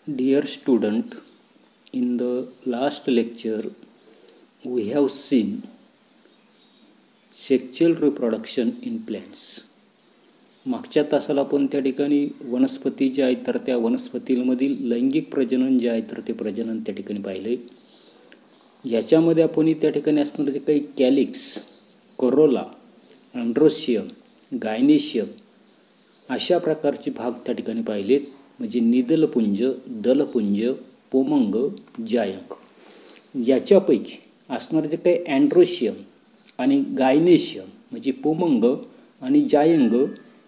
Dear student, in the last lecture we have seen sexual reproduction in plants. मागच्या तासाला आपण त्या ठिकाणी वनस्पती जे आहेत तर त्या वनस्पतीमधील लैंगिक प्रजनन जे आहे तर ते प्रजनन त्या ठिकाणी पाहिले. याच्यामध्ये आपण त्या ठिकाणी असणारे जे काही कॅलिक्स, कोरोला, अँड्रोशियम, गायनेशियम अशा प्रकारचे भाग त्या ठिकाणी पाहिलेत. म्हणजे निदलपुंज, दलपुंज, पोमंग, जायंग. याच्यापैकी असणारे जे काही अँड्रोशियम आणि गायनेशियम म्हणजे पोमंग आणि जायंग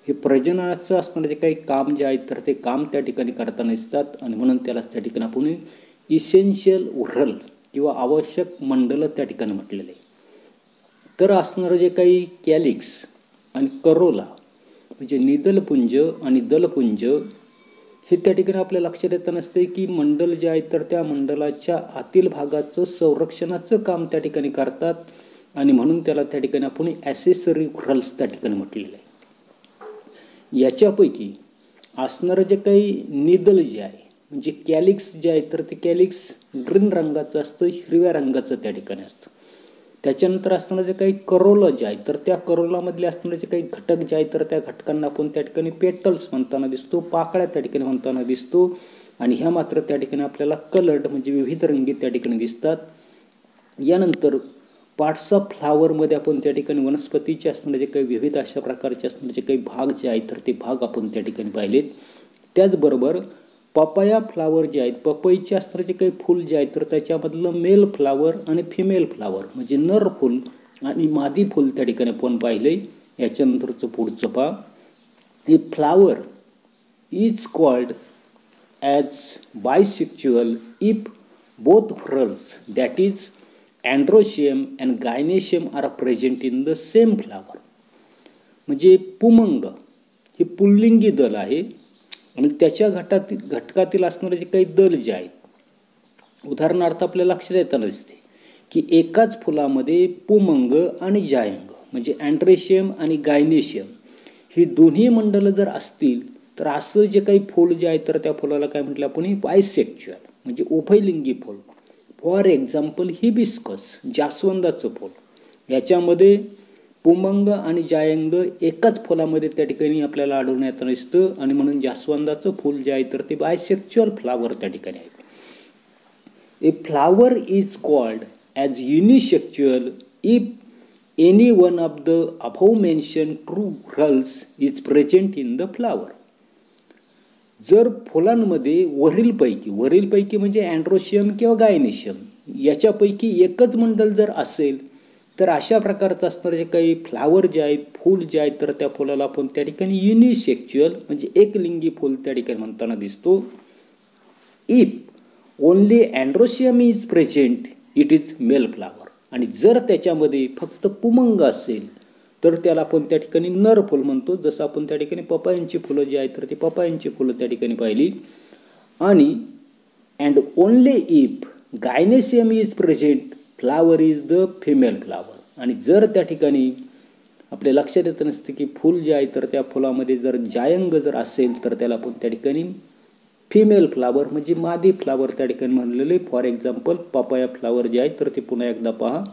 हे प्रजननाचं असणारे जे काही काम जे आहे तर ते काम त्या ठिकाणी करताना दिसतात आणि म्हणून त्याला त्या ठिकाणी आपण इसेन्शियल व्हरल किंवा आवश्यक मंडल त्या ठिकाणी म्हटलेलं आहे. तर असणारं जे काही कॅलिक्स आणि करोला म्हणजे निदलपुंज आणि दलपुंज हे त्या ठिकाणी आपल्या लक्षात येतं नसते की मंडल जे आहे तर त्या मंडलाच्या आतील भागाचं संरक्षणाचं काम त्या ठिकाणी करतात आणि म्हणून त्याला त्या ठिकाणी आपण ॲसेसरी व्हरल्स त्या ठिकाणी म्हटलेलं आहे. याच्यापैकी असणारं जे काही निदल जे आहे म्हणजे कॅलिक्स जे आहे तर ते कॅलिक्स ग्रीन रंगाचं असतं, हिरव्या रंगाचं त्या ठिकाणी असतं. त्याच्यानंतर असणारं जे काही करोला जे आहे तर त्या करोलामधले असणारे जे काही घटक जे आहे तर त्या घटकांना आपण त्या ठिकाणी पेटल्स म्हणताना दिसतो, पाकळ्या त्या ठिकाणी म्हणताना दिसतो आणि ह्या मात्र त्या ठिकाणी आपल्याला कलर्ड म्हणजे विविध रंगी त्या ठिकाणी दिसतात. यानंतर पार्ट्स ऑफ फ्लावरमध्ये आपण त्या ठिकाणी वनस्पतीचे असणारे जे काही विविध अशा प्रकारचे असणारे जे काही भाग जे आहेत तर ते भाग आपण त्या ठिकाणी पाहिलेत. त्याचबरोबर पपाया फ्लावर जे आहेत, पपईचे असणारे जे काही फूल जे आहेत तर त्याच्यामधलं मेल फ्लावर आणि फिमेल फ्लावर म्हणजे नर फूल आणि मादी फूल त्या ठिकाणी आपण पाहिले. याच्यानंतरचं पुढचं पहा, a flower is called as bisexual if both whorls that is androecium and gynoecium are present in the same flower. म्हणजे पुमंग हे पुल्लिंगी दल आहे आणि त्याच्या घटकातील असणारे जे काही दल जे आहेत, उदाहरणार्थ आपल्या लक्षात येताना दिसते की एकाच फुलामध्ये पुमंग आणि जायंग म्हणजे अँड्रोशियम आणि गायनेशियम ही दोन्ही मंडलं जर असतील तर असं जे काही फूल जे आहे तर त्या फुलाला काय म्हटलं आपण बायसेक्च्युअल म्हणजे उभयलिंगी फूल. फॉर एक्झाम्पल हिबिस्कस जास्वंदाचं फूल, याच्यामध्ये पुमंग आणि जायंग एकाच फुलामध्ये त्या ठिकाणी आपल्याला आढळून येताना दिसतं आणि म्हणून जास्वंदाचं फूल जे आहे तर ते बायसेक्च्युअल फ्लावर त्या ठिकाणी आहे. A flower is called as unisexual if any one of the above mention two whorls is present in the flower. जर फुलांमध्ये वरीलपैकी म्हणजे अँड्रोशियम किंवा गायनेशियम याच्यापैकी एकच मंडल जर असेल तर अशा प्रकारचं असणारे जे काही फ्लावर जे आहे, फूल जे आहे तर त्या फुलाला आपण त्या ठिकाणी युनिसेक्च्युअल म्हणजे एकलिंगी फूल त्या ठिकाणी म्हणताना दिसतो. If only androecium is present it is male flower. आणि जर त्याच्यामध्ये फक्त पुमंग असेल तर त्याला आपण त्या ठिकाणी नर फूल म्हणतो. जसं आपण त्या ठिकाणी पपायांची फुलं जी आहेत तर ती पपायांची फुलं त्या ठिकाणी पाहिली. आणि and only if gynoecium is present flower is the female flower. आणि जर त्या ठिकाणी आपल्या लक्षात येत नसते की फूल जे आहे तर त्या फुलामध्ये जर जायंग जर असेल तर त्याला आपण त्या ठिकाणी फिमेल फ्लावर म्हणजे मादी फ्लावर त्या ठिकाणी म्हणलेले. फॉर एक्झाम्पल पपाया फ्लावर जे आहे तर ते पुन्हा एकदा पहा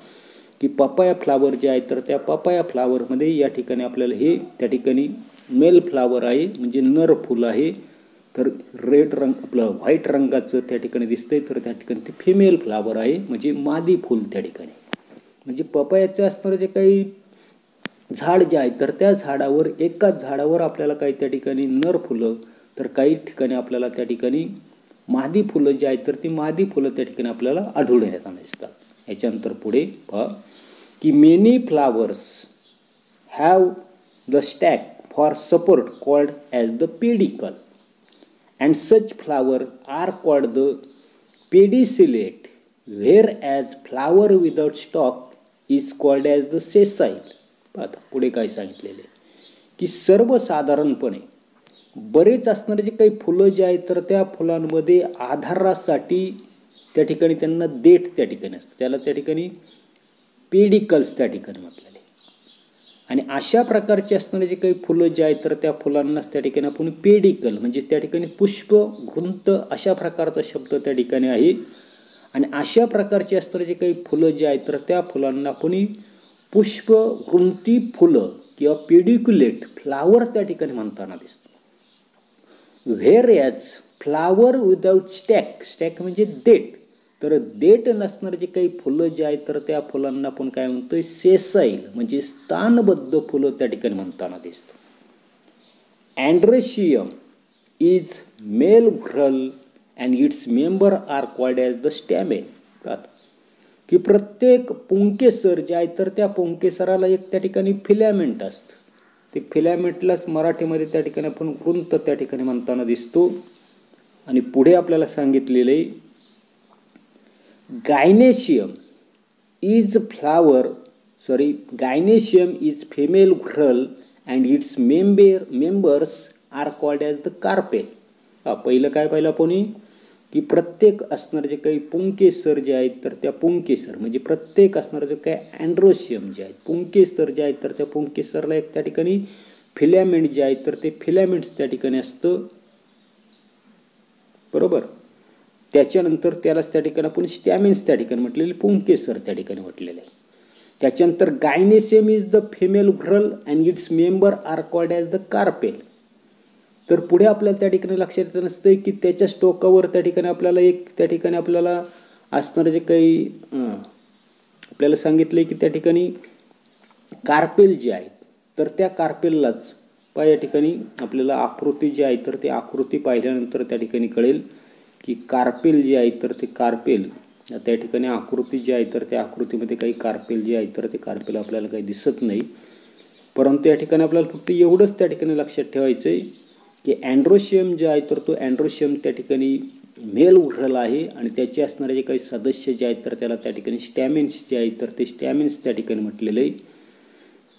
की पपाया फ्लावर जे आहे तर त्या पपाया फ्लावरमध्ये या ठिकाणी आपल्याला हे त्या ठिकाणी मेल फ्लावर आहे म्हणजे नर फूल आहे. तर रेड रंग आपलं व्हाईट रंगाचं त्या ठिकाणी दिसतंय तर त्या ठिकाणी ते फिमेल फ्लावर आहे म्हणजे मादी फूल त्या ठिकाणी. म्हणजे पपायाचं असणारं जे काही झाड जे आहे तर त्या झाडावर एकाच झाडावर आपल्याला काही त्या ठिकाणी नर फुलं तर काही ठिकाणी आपल्याला त्या ठिकाणी मादी फुलं जी आहेत तर ती मादी फुलं त्या ठिकाणी आपल्याला आढळून येताना दिसतात. याच्यानंतर पुढे पहा की many flowers have the stalk for support called as the pedicel and such flower are called the pedicellate whereas flower without stalk is called as the sessile. आता पुढे काय सांगितलेले की सर्वसाधारणपणे बरेच असणारे जे काही फुलं जे आहेत तर त्या फुलांमध्ये आधारासाठी त्या ठिकाणी त्यांना देठ त्या ठिकाणी असतं, त्याला त्या ठिकाणी पेडिकल्स त्या ठिकाणी म्हटलेले. आणि अशा प्रकारचे असणारे जे काही फुलं जे आहेत तर त्या फुलांनाच त्या ठिकाणी आपण पेडिकल म्हणजे त्या ठिकाणी पुष्प घृंत अशा प्रकारचा शब्द त्या ठिकाणी आहे. आणि अशा प्रकारचे असणारे जे काही फुलं जे आहेत तर त्या फुलांना आपण पुष्प वृंती फुलं किंवा पेडिक्युलेट फ्लावर त्या ठिकाणी म्हणताना दिसतो. Where as flower without stack म्हणजे देठ, तर देठ नसणारे जे काही फुलं जे आहेत तर त्या फुलांना आपण काय म्हणतोय सेसाईल म्हणजे स्थानबद्ध फुलं त्या ठिकाणी म्हणताना दिसतो. Androecium is male whorl and its member are called as the stamen. की प्रत्येक पुंकेसर जे आहे तर त्या पुंकेसराला एक त्या ठिकाणी फिलॅमेंट असतं. ते फिलॅमेंटलाच मराठीमध्ये त्या ठिकाणी आपण वृंत त्या ठिकाणी म्हणताना दिसतो. आणि पुढे आपल्याला सांगितलेलं आहे gynoecium is female whorl and its members are called as the carpel. पहिलं काय पाहिलं आपण की प्रत्येक असणारे जे काही पुंकेसर जे आहेत तर त्या पुंकेसर म्हणजे प्रत्येक असणारं जे काही अँड्रोशियम जे आहेत पुंकेसर जे आहेत तर त्या पुंकेसरला एक त्या ठिकाणी फिलॅमेंट जे आहेत तर ते फिलॅमेंट्स त्या ठिकाणी असतं. बरोबर. त्याच्यानंतर त्यालाच त्या ठिकाणी आपण स्टॅमेन्स त्या ठिकाणी म्हटलेले पुंकेसर त्या ठिकाणी म्हटलेले आहे. त्याच्यानंतर gynoecium is the female whorl and its member are called as the carpel. तर पुढे आपल्याला त्या ठिकाणी लक्षात येत नसतं की त्याच्या टोकावर त्या ठिकाणी आपल्याला एक त्या ठिकाणी आपल्याला असणारं जे काही आपल्याला सांगितलं की त्या ठिकाणी कार्पेल जे आहे तर त्या कार्पेललाच या ठिकाणी आपल्याला आकृती जी आहे तर ती आकृती पाहिल्यानंतर त्या ठिकाणी कळेल की कार्पेल जे आहे तर ते कार्पेल त्या ठिकाणी आकृती जी आहे तर त्या आकृतीमध्ये काही कार्पेल जे आहे तर ते कार्पेल आपल्याला काही दिसत नाही. परंतु या ठिकाणी आपल्याला फक्त एवढंच त्या ठिकाणी लक्षात ठेवायचं आहे की अँड्रोशियम जे आहे तर तो अँड्रोशियम त्या ठिकाणी मेल व्हरल आहे आणि त्याचे असणारे जे काही सदस्य जे आहेत तर त्याला त्या ठिकाणी स्टॅमेन्स जे आहेत तर ते स्टॅमेन्स त्या ठिकाणी म्हटलेलं आहे.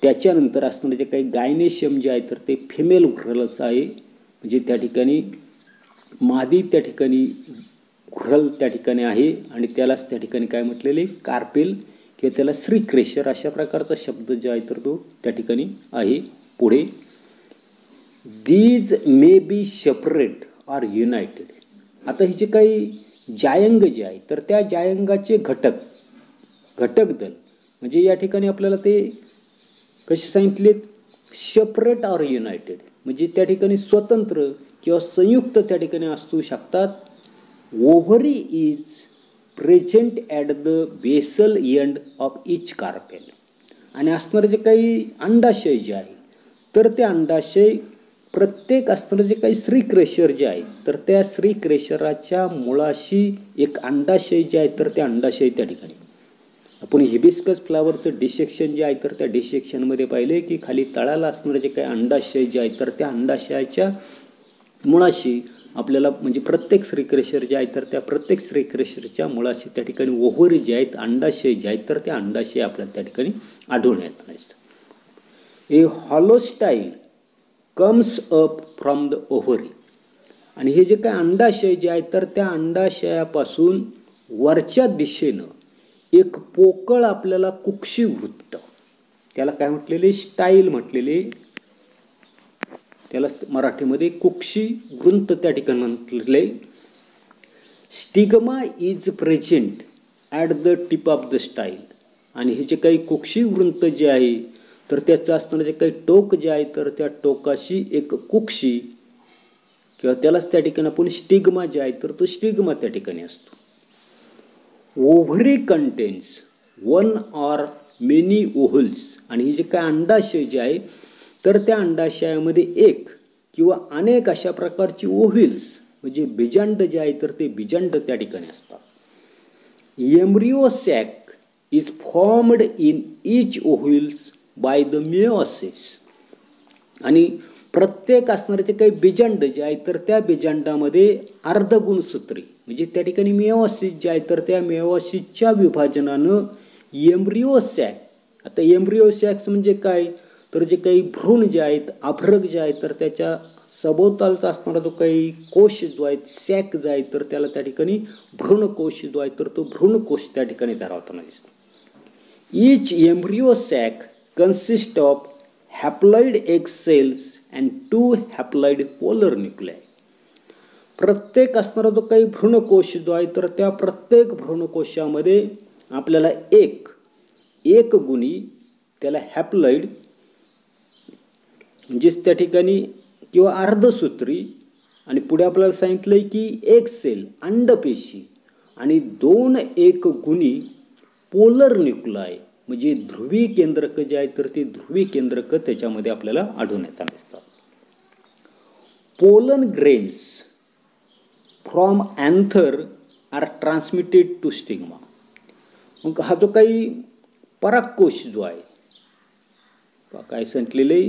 त्याच्यानंतर असणारे जे काही गायनेशियम जे आहे तर ते फिमेल व्हरलच आहे म्हणजे त्या ठिकाणी मादी त्या ठिकाणी व्हरल त्या ठिकाणी आहे आणि त्यालाच त्या ठिकाणी काय म्हटलेले कार्पेल किंवा त्याला श्रीक्रेशर अशा प्रकारचा शब्द जो आहे तर तो त्या ठिकाणी आहे. पुढे these may be separate or United. आता हे जे काही जायंग जे आहे तर त्या जायंगाचे घटक दल म्हणजे या ठिकाणी आपल्याला ते कसे सांगितले सेपरेट ऑर युनायटेड म्हणजे त्या ठिकाणी स्वतंत्र किंवा संयुक्त त्या ठिकाणी असू शकतात. Ovary is present at the basal end of each carpel. आणि असणारं जे काही अंडाशय जे आहे तर ते अंडाशय प्रत्येक असणारं जे काही श्रीक्रेशर जे आहे तर त्या श्रीक्रेशराच्या मुळाशी एक अंडाशय जे आहे तर त्या अंडाशय त्या ठिकाणी आपण हिबिस्कस फ्लावरचं डिसेक्शन जे आहे तर त्या डिसेक्शनमध्ये पाहिले की खाली तळाला असणारं जे काही अंडाशय जे आहे तर त्या अंडाशयाच्या मुळाशी आपल्याला म्हणजे प्रत्येक श्रीक्रेशर जे आहे तर त्या प्रत्येक श्रीक्रेशरच्या मुळाशी त्या ठिकाणी ओव्हरी जे आहेत अंडाशय जे आहेत तर त्या अंडाशय आपल्याला त्या ठिकाणी आढळून येत नाही. A hollow style comes up from the ovary. आणि हे जे काही अंडाशय जे आहे तर त्या अंडाशयापासून वरच्या दिशेनं एक पोकळ आपल्याला कुक्षिवृत्त त्याला काय म्हटलेले स्टाईल म्हटलेले त्याला मराठीमध्ये कुक्षिवृत्त त्या ठिकाणी म्हटलेले. Stigma is present at the tip of the style. आणि हे जे काही कुक्षिवृत्त जे आहे तर त्याचं असणारं जे काही टोक जे आहे तर त्या टोकाशी एक कुक्षी किंवा त्यालाच त्या ठिकाणी आपण स्टिग्मा जे आहे तर तो स्टिग्मा त्या ठिकाणी असतो. Ovary contains one or many ovules. आणि हे जे काय अंडाशय जे आहे तर त्या अंडाशयामध्ये एक किंवा अनेक अशा प्रकारची ओव्हल्स म्हणजे बीजांड जे आहे तर ते बीजांड त्या ठिकाणी असतात. Embryo sac is formed in each ovules by the meiosis. आणि प्रत्येक असणारे जे काही बीजांड जे आहे तर त्या बीजांडामध्ये अर्धगुणसूत्री म्हणजे त्या ठिकाणी मेओसिस जे आहे तर त्या मेओसिसच्या विभाजनानं एम्ब्रिओ सॅक. आता एम्ब्रिओ सॅक्स म्हणजे काय तर जे काही भ्रूण जे आहेत आभ्रक जे आहेत तर त्याच्या सभोवतालचा असणारा जो काही कोश जो आहे सॅक जो आहे तर त्याला त्या ठिकाणी भ्रूणकोश जो आहे तर तो भ्रूणकोश त्या ठिकाणी तयार होताना दिसतो. Each embryo sac consist of haploid egg cells and 2 haploid polar nuclei. प्रत्येक असणारा जो काही भ्रूणकोश जो आहे तर त्या प्रत्येक भ्रूणकोशामध्ये आपल्याला एक गुणी त्याला हॅप्लॉइड म्हणजेच त्या ठिकाणी किंवा अर्धसूत्री आणि पुढे आपल्याला सांगितलंय की एक सेल अंडपेशी आणि 2 एक गुणी पोलर न्यूक्लिआय म्हणजे ध्रुवी केंद्रक जे आहे तर ती ध्रुवी केंद्रक त्याच्यामध्ये आपल्याला आढळून येताना दिसतात. Pollen grains from anther are transmitted to stigma. मग हा जो काही परागकोश जो आहे काय सांगितलेलं आहे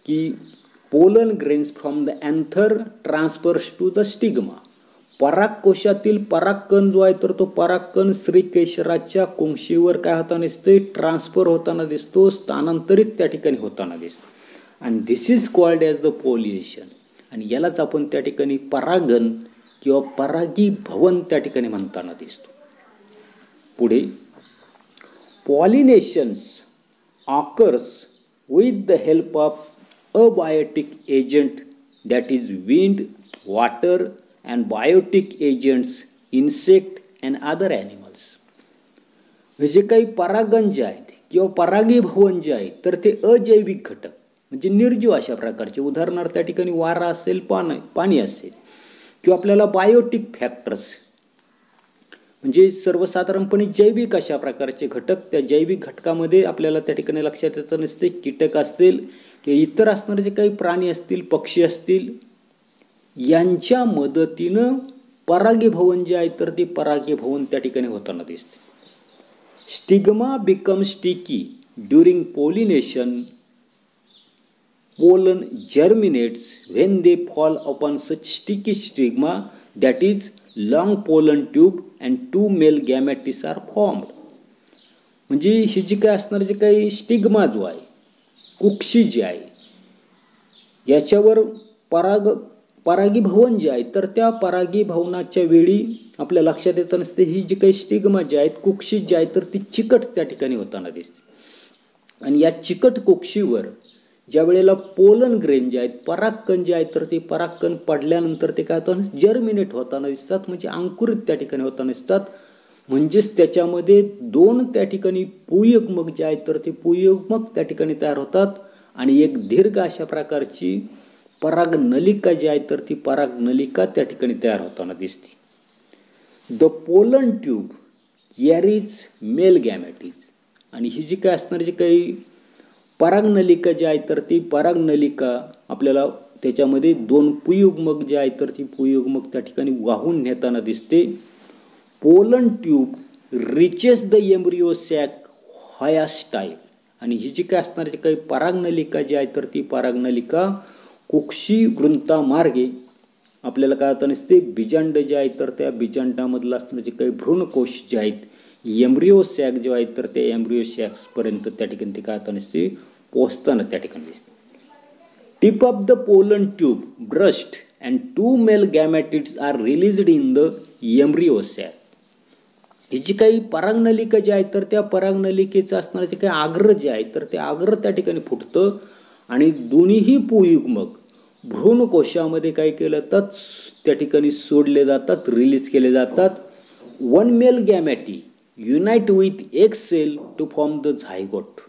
की pollen grains from the anther transfers to the stigma. परागकोशातील परागकण जो आहे तर तो परागकण श्रीकेशराच्या कुंशीवर काय होताना दिसते, ट्रान्सफर होताना दिसतो, स्थानांतरित त्या ठिकाणी होताना दिसतो. आणि दिस इज कॉल्ड ॲज द पोलिएशन. आणि यालाच आपण त्या ठिकाणी परागण किंवा परागीभवन त्या ठिकाणी म्हणताना दिसतो. पुढे pollinations occurs with the help of abiotic agent that is wind, water and biotic agents, insect and other animals. हे जे काही परागण जे आहेत किंवा परागीभवन जे आहे तर ते अजैविक घटक म्हणजे निर्जीव अशा प्रकारचे, उदाहरणार्थ त्या ठिकाणी वारा असेल, पाणी असेल, किंवा आपल्याला बायोटिक फॅक्टर्स म्हणजे सर्वसाधारणपणे जैविक अशा प्रकारचे घटक. त्या जैविक घटकामध्ये आपल्याला त्या ठिकाणी लक्षात येतं नसते कीटक असतील किंवा इतर असणारे जे काही प्राणी असतील, पक्षी असतील, यांच्या मदतीनं परागीभवन जे आहे तर ते परागीभवन त्या ठिकाणी होताना दिसते. Stigma become sticky during pollination. Pollen germinates when they fall upon such sticky stigma that is long pollen tube and 2 male gametes are formed. म्हणजे ही जी काय असणार जे काही स्टिग्मा जो आहे, कुक्षी जी आहे, याच्यावर परागीभवन जे आहे तर त्या परागीभवनाच्या वेळी आपल्या लक्षात येत नसते ही जी काही स्टिग्मा जी आहेत, कुक्षी जी आहे तर ती चिकट त्या ठिकाणी होताना दिसते. आणि या चिकट कुक्षीवर ज्या वेळेला पोलन ग्रेन जे आहेत, परागकण जे आहेत तर ते परागकण पडल्यानंतर ते काय होतं, जर्मिनेट होताना दिसतात, म्हणजे अंकुरित त्या ठिकाणी होताना दिसतात. म्हणजेच त्याच्यामध्ये 2 त्या ठिकाणी पुयुग्मक जे आहेत तर ते पुयुग्मक त्या ठिकाणी तयार होतात आणि एक दीर्घ अशा प्रकारची पराग नलिका जी आहे तर ती पराग नलिका त्या ठिकाणी तयार होताना दिसते. The pollen tube carries male gametes. आणि ही जी काय असणारी जी काही पराग नलिका जी आहे तर ती पराग नलिका आपल्याला त्याच्यामध्ये 2 पुयुग्मक जे आहे तर ती पुयुग्मक त्या ठिकाणी वाहून नेताना दिसते. Pollen tube reaches the embryo sac via style. आणि ही जी काय असणारी जी काही पराग नलिका जी आहे तर ती पराग नलिका कुक्षी वृंतामार्गे आपल्याला काय होतं नसते, बीजांड जे आहेत तर त्या बीजांडामधलं असणारे जे काही भ्रूणकोश जे आहेत, एम्ब्रिओ सॅक जे आहेत तर ते एम्ब्रिओ सॅक्सपर्यंत त्या ठिकाणी ते काय होतं नसते, पोहोचताना त्या ठिकाणी दिसते. Tip of the pollen tube burst and 2 male gametes are released in the embryo sac. ही जी काही परागनलिका जी आहे तर त्या परागनलिकेचं असणारे जे काही आग्र जे आहे तर ते आग्र त्या ठिकाणी फुटतं आणि दोन्हीही पुयुग्मक भ्रूणकोशामध्ये काय केलं तर त्या ठिकाणी सोडले जातात, रिलीज केले जातात. 1 मेल गॅमेटी युनाइट विथ एक cell to form the zygote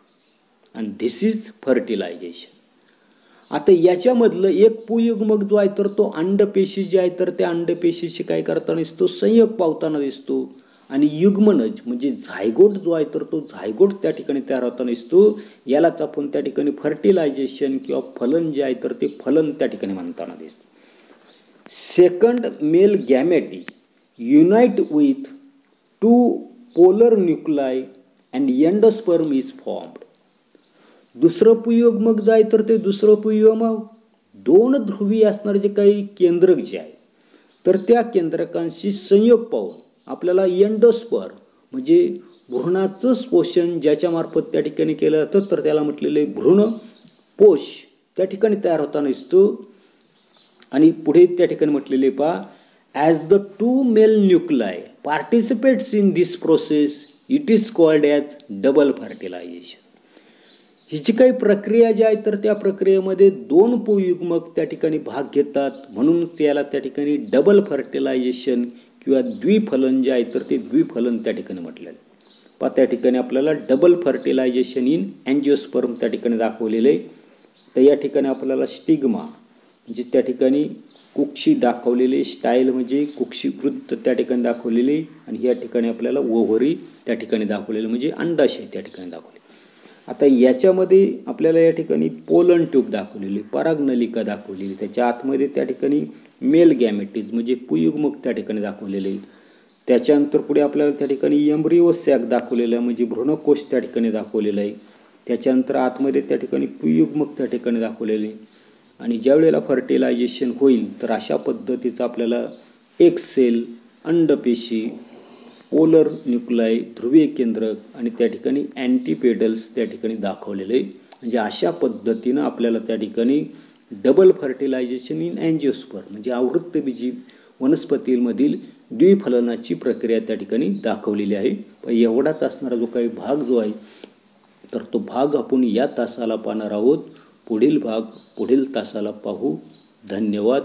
and this is fertilization. आता याच्यामधलं एक पुयुग्मक जो आहे तर तो अंडपेशी जे आहे तर त्या अंडपेशीशी काय करताना दिसतो, संयोग पावताना दिसतो. आणि युग्मनज म्हणजे झायगोट जो आहे तर तो झायगोट त्या ठिकाणी तयार होताना दिसतो. यालाच आपण त्या ठिकाणी फर्टिलायझेशन किंवा फलन जे आहे तर ते फलन त्या ठिकाणी म्हणताना दिसतो. Second male gamete unite with 2 polar nuclei and endosperm is formed. दुसरं पुयुग्मक जे आहे तर ते दुसरं पुयुग्मक 2 ध्रुवी असणारे जे काही केंद्रक जे आहे तर त्या केंद्रकांशी संयोग पाहून आपल्याला एंडोस्पर्म म्हणजे भ्रूणाचं पोषण ज्याच्यामार्फत त्या ठिकाणी केलं जातं तर त्याला म्हटलेले भ्रूणपोष त्या ठिकाणी तयार होताना दिसतो. आणि पुढे त्या ठिकाणी म्हटलेले पहा, as the 2 male nuclei participates in this process it is called as double fertilization. ही जी काही प्रक्रिया जी आहे तर त्या प्रक्रियेमध्ये 2 पुयुग्मक त्या ठिकाणी भाग घेतात, म्हणून त्याला त्या ठिकाणी डबल फर्टिलायझेशन किंवा द्विफलन जे आहे तर ते द्विफलन त्या ठिकाणी म्हटलेलं आहे. पहा त्या ठिकाणी आपल्याला डबल फर्टिलायझेशन इन अँजिओस्पर्म त्या ठिकाणी दाखवलेलं आहे. तर या ठिकाणी आपल्याला स्टिग्मा म्हणजे त्या ठिकाणी कुक्षी दाखवलेली, स्टाईल म्हणजे कुक्षीकृत त्या ठिकाणी दाखवलेली, आणि या ठिकाणी आपल्याला ओव्हरी त्या ठिकाणी दाखवलेलं म्हणजे अंडाशय त्या ठिकाणी दाखवले. आता याच्यामध्ये आपल्याला या ठिकाणी पोलन ट्यूब दाखवलेली, परागनलिका दाखवलेली, त्याच्या आतमध्ये त्या ठिकाणी मेल गॅमेटीज म्हणजे पुयुग्मक त्या ठिकाणी दाखवलेले. त्याच्यानंतर पुढे आपल्याला त्या ठिकाणी एम्ब्रिओ सॅक दाखवलेलं आहे म्हणजे भ्रूणकोश त्या ठिकाणी दाखवलेलं आहे. त्याच्यानंतर आतमध्ये त्या ठिकाणी पुयुग्मक त्या ठिकाणी दाखवलेले, आणि ज्या वेळेला फर्टिलायझेशन होईल तर अशा पद्धतीचं आपल्याला एक सेल, अंडपेशी, पोलर न्यूक्लाई, ध्रुवीय केंद्रक आणि त्या ठिकाणी अँटीपेडल्स त्या ठिकाणी दाखवलेले. म्हणजे अशा पद्धतीनं आपल्याला त्या ठिकाणी डबल फर्टिलायझेशन इन अँजिओस्पर्म म्हणजे आवृत्तबीजी वनस्पतींमधील द्विफलनाची प्रक्रिया त्या ठिकाणी दाखवलेली आहे. एवढाच असणारा जो काही भाग जो आहे तर तो भाग आपण या तासाला पाहणार आहोत. पुढील भाग पुढील तासाला पाहू. धन्यवाद.